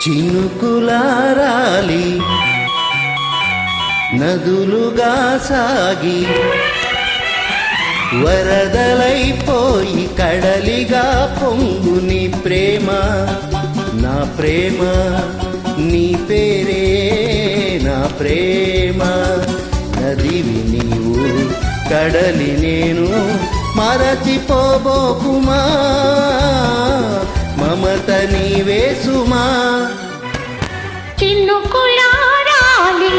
చినుకులారాలి నదులుగా సాగి వరదలైపోయి కడలిగా పొంగు నీ ప్రేమ నా ప్రేమ నీ పేరే నా ప్రేమ నదివి నీవు కడలి నేను మరచిపోబోకుమా మమత నీవే సుమా చినుకులారాలి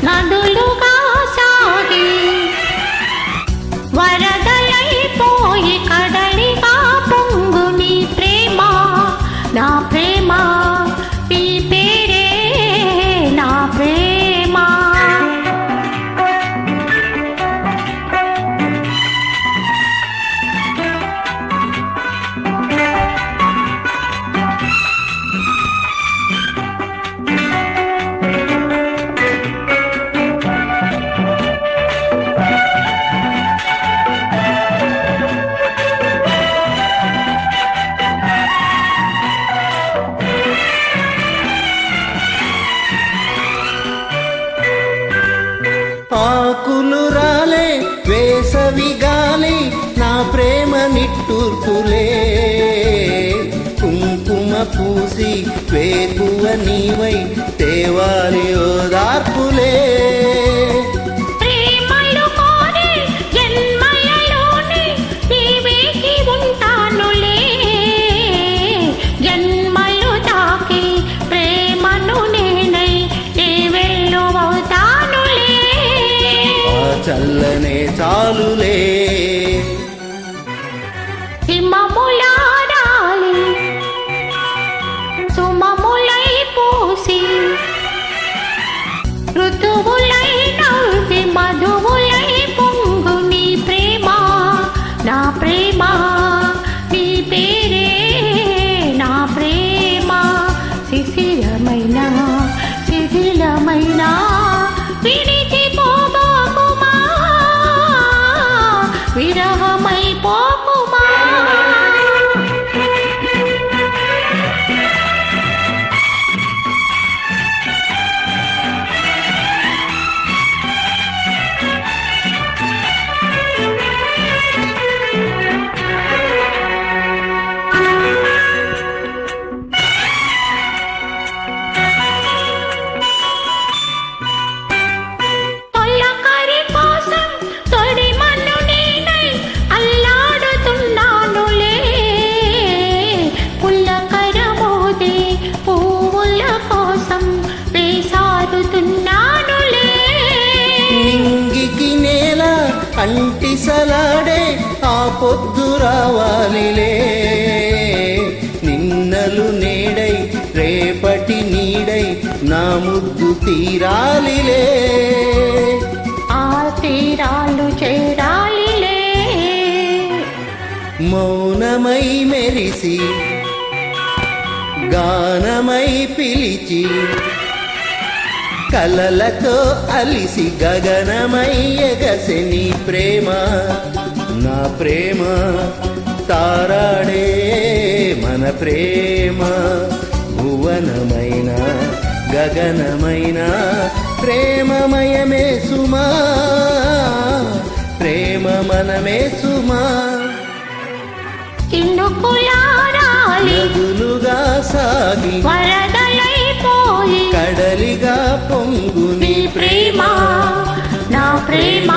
నదులుగా సాగి వరదలైపోయి కడలిగా పొంగు నీ ప్రేమ నా ప్రేమ నీ పేరే నా ప్రేమ ఆకులు రాలే వేసవి గాలి నా ప్రేమ నిట్టూర్పులే కుంకుమ పూసి వేకువ నీవై తేవాలి ఓదార్పులే చల్లనే చాలులే హిమములారాలి సుమములై పూసి ఋతువులై నవ్వి మధువులై పొంగు నీ ప్రేమ నా ప్రేమ నీ పేరే నా ప్రేమ శిశిరమైన శిథిలమైన విరహమై పోకుమా నింగికి నేల అంటిసలాడే ఆ పొద్దు రావాలిలే నిన్నలు నేడై రేపటి నీడై నా ముద్దు తీరాలిలే ఆ తీరాలు చేరాలిలే మౌనమై మెరిసి గానమై పిలిచి కలలతో అలిసి గగనమై ఎగసె నీ ప్రేమ నా ప్రేమ తారాడే మన ప్రేమ భువనమైన గగనమైన ప్రేమమయమే సుమా ప్రేమ మనమే సుమా చినుకులారాలి నదులుగా సాగి వరదలైపోయి కడలిగా పొంగు నీ ప్రేమ నా ప్రేమ